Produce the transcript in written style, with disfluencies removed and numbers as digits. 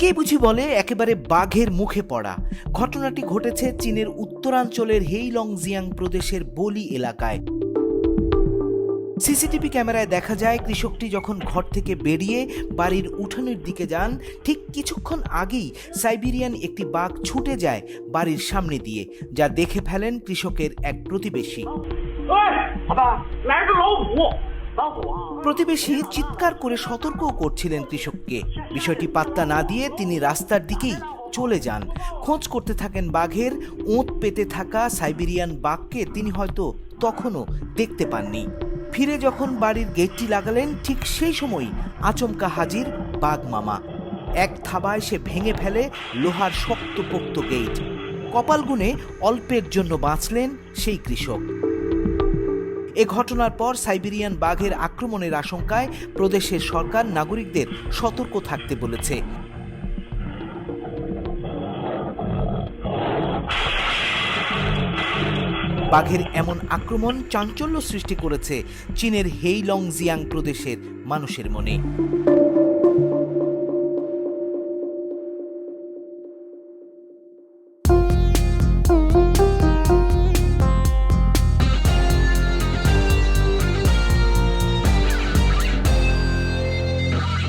অনেকেই বুঝি বলে একেবারে বাঘের মুখে পড়া। ঘটনাটি ঘটেছে চীনের উত্তরাঞ্চলের হেইলংজিয়াং প্রদেশের বলি এলাকায়। সিসিটিভি ক্যামেরায় দেখা যায় কৃষকটি যখন ঘর থেকে বেরিয়ে বাড়ির উঠানের দিকে যান, ঠিক কিছুক্ষণ আগেই সাইবেরিয়ান একটি বাঘ ছুটে যায় বাড়ির সামনে দিয়ে, যা দেখে ফেলেন কৃষকের এক প্রতিবেশী। প্রতিবেশী চিৎকার করে সতর্কও করছিলেন কৃষককে। বিষয়টি পাত্তা না দিয়ে তিনি রাস্তার দিকেই চলে যান। খোঁজ করতে থাকেন বাঘের। ওঁত পেতে থাকা সাইবেরিয়ান বাঘকে তিনি হয়তো তখনও দেখতে পাননি। ফিরে যখন বাড়ির গেটটি লাগালেন, ঠিক সেই সময় আচমকা হাজির বাঘ মামা। এক থাবায় সে ভেঙে ফেলে লোহার শক্তপোক্ত গেট। কপাল গুনে অল্পের জন্য বাঁচলেন সেই কৃষক। এ ঘটনার পর সাইবেরিয়ান বাঘের আক্রমণের আশঙ্কায় প্রদেশের সরকার নাগরিকদের সতর্ক থাকতে বলেছে। বাঘের এমন আক্রমণ চাঞ্চল্য সৃষ্টি করেছে চীনের হেইলংজিয়াং প্রদেশের মানুষের মনে।